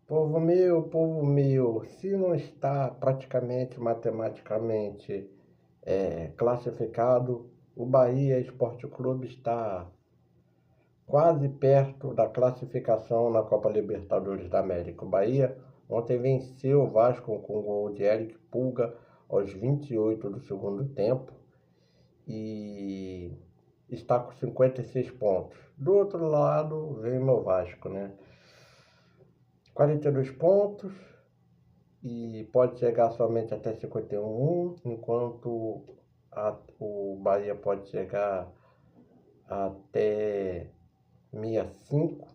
Povo meu, se não está praticamente matematicamente classificado, o Bahia Esporte Clube está quase perto da classificação na Copa Libertadores da América. O Bahia ontem venceu o Vasco com o gol de Eric Pulga aos 28 do segundo tempo e está com 56 pontos. Do outro lado vem o meu Vasco, né? 42 pontos e pode chegar somente até 51, enquanto o Bahia pode chegar até 65,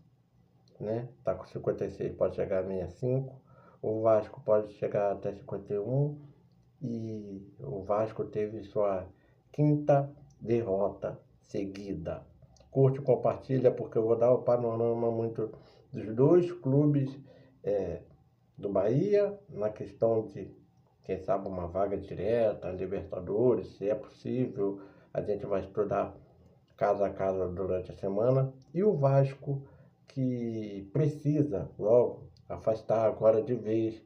né? Tá com 56, pode chegar a 65. O Vasco pode chegar até 51 e o Vasco teve sua quinta derrota seguida. Curte, compartilha, porque eu vou dar o panorama muito dos dois clubes do Bahia, na questão de, quem sabe, uma vaga direta, Libertadores, se é possível. A gente vai estudar casa a casa durante a semana. E o Vasco, que precisa logo afastar agora de vez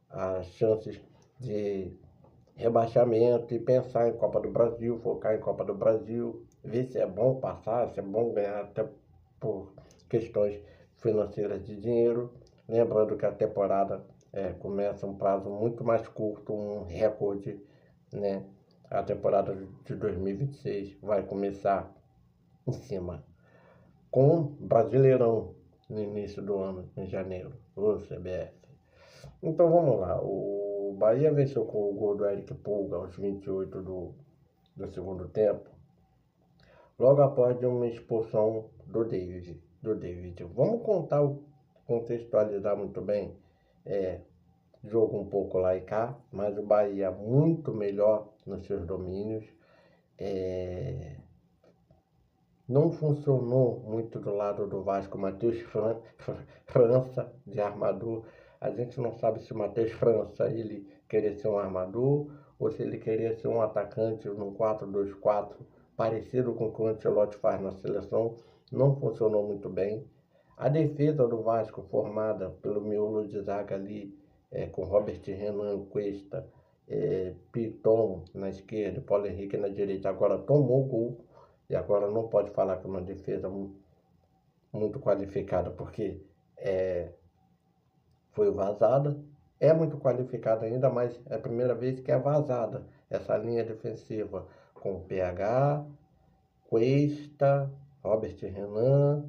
as chances de rebaixamento e pensar em Copa do Brasil, focar em Copa do Brasil, ver se é bom passar, se é bom ganhar, até por questões financeiras de dinheiro. Lembrando que a temporada começa um prazo muito mais curto, um recorde, né? A temporada de 2026 vai começar em cima, com Brasileirão no início do ano, em janeiro, o CBF. Então vamos lá, o Bahia venceu com o gol do Eric Pulga aos 28 do segundo tempo, logo após de uma expulsão do David. Vamos contextualizar muito bem, jogo um pouco lá e cá, mas o Bahia muito melhor nos seus domínios. Não funcionou muito do lado do Vasco, Matheus França de armador. A gente não sabe se o Matheus França ele queria ser um armador ou se ele queria ser um atacante no 4-2-4, parecido com o que o Ancelotti faz na seleção. Não funcionou muito bem. A defesa do Vasco, formada pelo miolo de zaga ali, com Robert Renan, Cuesta, Piton na esquerda, Paulo Henrique na direita, agora tomou gol. E agora não pode falar que é uma defesa muito qualificada, porque foi vazada. É muito qualificada ainda, mas é a primeira vez que é vazada essa linha defensiva com PH, Cuesta, Robert Renan,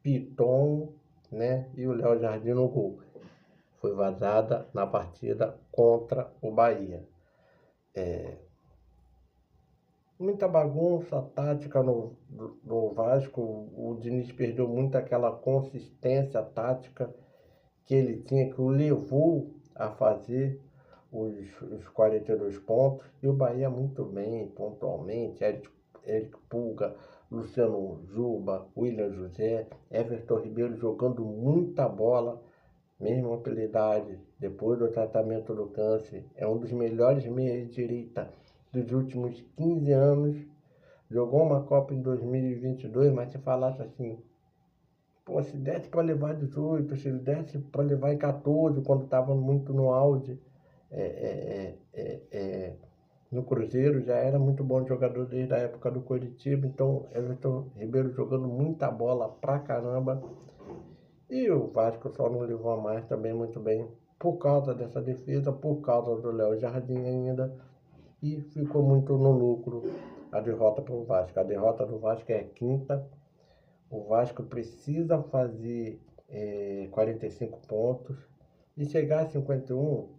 Piton, né? E o Léo Jardim no gol. Foi vazada na partida contra o Bahia. Muita bagunça tática no Vasco. O Diniz perdeu muito aquela consistência tática que ele tinha, que o levou a fazer os 42 pontos. E o Bahia muito bem, pontualmente. Eric Pulga, Luciano Juba, William José, Everton Ribeiro jogando muita bola, mesmo pela idade, depois do tratamento do câncer. É um dos melhores meias de direita dos últimos 15 anos. Jogou uma Copa em 2022, mas se falasse assim, pô, se desse para levar 18, se ele desse para levar em 14, quando estava muito no auge, no Cruzeiro, já era muito bom jogador desde a época do Coritiba. Então, Everton Ribeiro jogando muita bola pra caramba. E o Vasco só não levou a mais também muito bem por causa dessa defesa, por causa do Léo Jardim ainda. E ficou muito no lucro a derrota para o Vasco. A derrota do Vasco é a quinta. O Vasco precisa fazer 45 pontos e chegar a 51.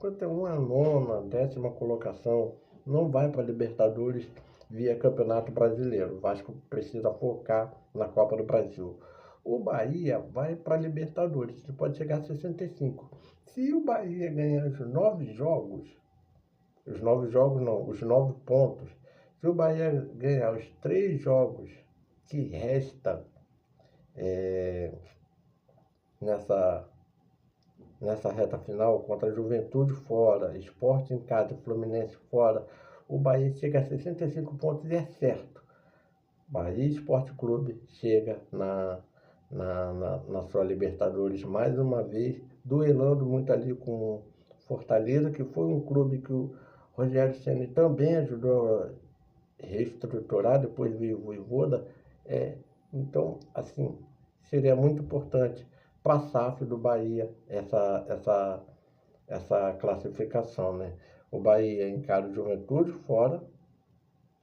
51 é a nona, décima colocação. Não vai para a Libertadores via Campeonato Brasileiro. O Vasco precisa focar na Copa do Brasil. O Bahia vai para a Libertadores. Ele pode chegar a 65. Se o Bahia ganhar os 9 jogos, os 9 pontos. Se o Bahia ganhar os 3 jogos que resta nessa reta final, contra a Juventude fora, Sport em casa, Fluminense fora, o Bahia chega a 65 pontos e é certo. Bahia Esporte Clube chega na sua Libertadores mais uma vez, duelando muito ali com Fortaleza, que foi um clube que o Rogério Ceni também ajudou a reestruturar, depois veio o Vojvoda. Então, assim, seria muito importante para a SAF do Bahia essa classificação, né? O Bahia encara o Juventude fora,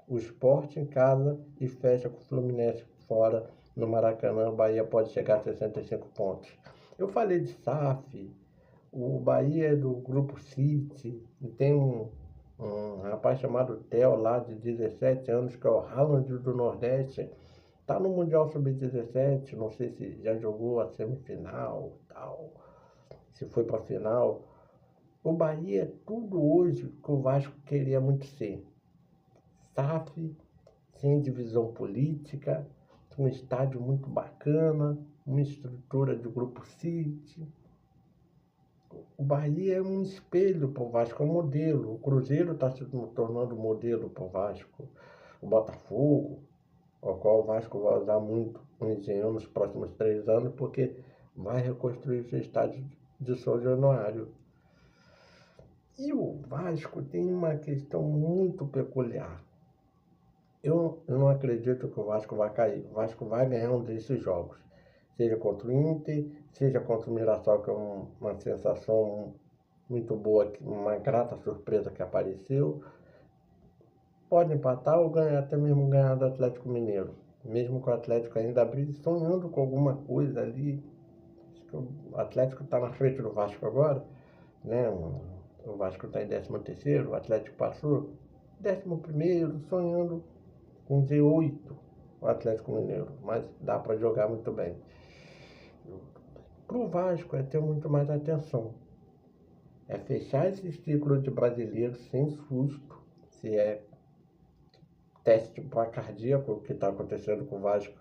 o Sport em casa e fecha com o Fluminense fora no Maracanã. O Bahia pode chegar a 65 pontos. Eu falei de SAF, o Bahia é do Grupo City, e tem um rapaz chamado Theo lá de 17 anos, que é o Haaland do Nordeste. Tá no Mundial Sub-17, não sei se já jogou a semifinal, tal, se foi para a final. O Bahia é tudo hoje que o Vasco queria muito ser. SAF, sem divisão política, um estádio muito bacana, uma estrutura de grupo City. O Bahia é um espelho para o Vasco, é um modelo. O Cruzeiro está se tornando modelo para o Vasco. O Botafogo, ao qual o Vasco vai usar muito o Engenhão nos próximos 3 anos, porque vai reconstruir o seu estádio de São Januário. E o Vasco tem uma questão muito peculiar. Eu não acredito que o Vasco vai cair. O Vasco vai ganhar um desses jogos. Seja contra o Inter, seja contra o Mirassol, que é uma sensação muito boa, uma grata surpresa que apareceu. Pode empatar ou ganhar, até mesmo ganhar do Atlético Mineiro. Mesmo com o Atlético ainda abrir, sonhando com alguma coisa ali. Acho que o Atlético está na frente do Vasco agora, né? O Vasco está em 13º, o Atlético passou 11º, sonhando com Z8, o Atlético Mineiro, mas dá para jogar muito bem. Para o Vasco é ter muito mais atenção. É fechar esse ciclo de brasileiro sem susto, se é teste para cardíaco, o que está acontecendo com o Vasco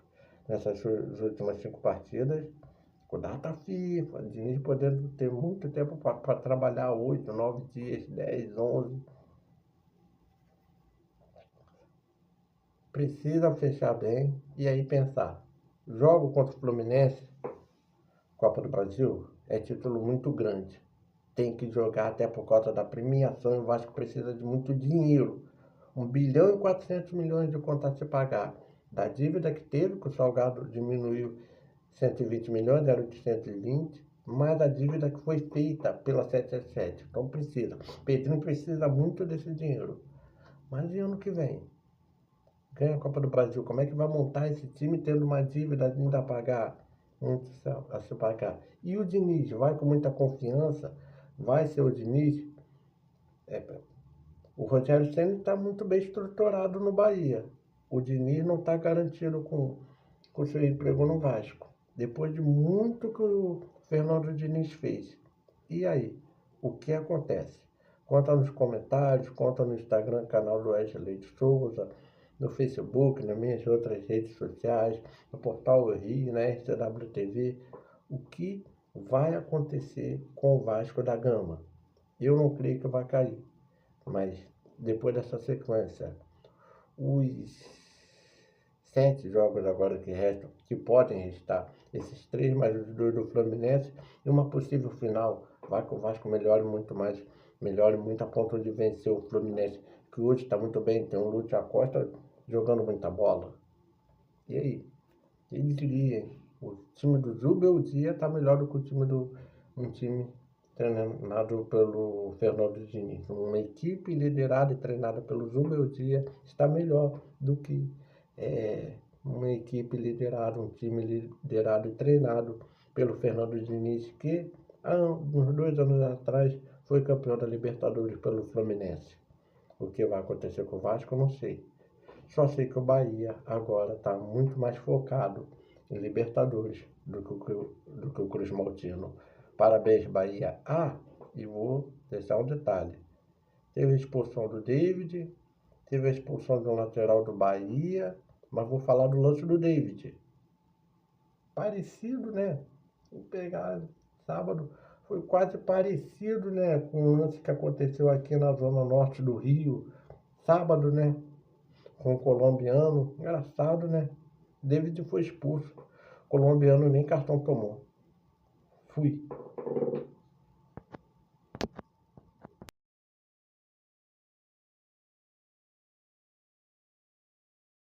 nessas últimas 5 partidas, com data FIFA, o Diniz podendo ter muito tempo para trabalhar 8, 9 dias, 10, 11. Precisa fechar bem e aí pensar. Jogo contra o Fluminense, Copa do Brasil, é título muito grande. Tem que jogar até por causa da premiação e o Vasco precisa de muito dinheiro. 1,4 bilhão de conta a se pagar. Da dívida que teve, que o Salgado diminuiu 120 milhões, era 820, mais a dívida que foi feita pela 777. Então precisa. Pedrinho precisa muito desse dinheiro. Mas e ano que vem? Ganha a Copa do Brasil. Como é que vai montar esse time tendo uma dívida ainda a pagar? Muito a se pagar. E o Diniz vai com muita confiança? Vai ser o Diniz? O Rogério Ceni está muito bem estruturado no Bahia. O Diniz não está garantido com seu emprego no Vasco. Depois de muito que o Fernando Diniz fez. E aí? O que acontece? Conta nos comentários, conta no Instagram, canal do Wesley de Souza, no Facebook, nas minhas outras redes sociais, no portal Rio, na RCW-TV, o que vai acontecer com o Vasco da Gama. Eu não creio que vai cair, mas depois dessa sequência, os 7 jogos agora que restam, que podem restar, esses 3 mais os 2 do Fluminense, e uma possível final, vai que o Vasco melhore muito a ponto de vencer o Fluminense, que hoje está muito bem, tem um Lúcio Acosta jogando muita bola. E aí? Quem diria, hein? O time do Zubeldia está melhor do que o time um time treinado pelo Fernando Diniz. Uma equipe liderada e treinada pelo Zubeldia está melhor do que uma equipe liderada, um time liderado e treinado pelo Fernando Diniz, que uns 2 anos atrás foi campeão da Libertadores pelo Fluminense. O que vai acontecer com o Vasco, eu não sei. Só sei que o Bahia agora está muito mais focado em Libertadores do que o Cruz Maltino. Parabéns, Bahia. E vou deixar um detalhe. Teve a expulsão do David, teve a expulsão de um lateral do Bahia, mas vou falar do lance do David. Parecido, né? Vou pegar sábado, foi quase parecido, né, com o lance que aconteceu aqui na zona norte do Rio. Sábado, né? com o colombiano. Engraçado, né? David foi expulso. O colombiano nem cartão tomou. Fui.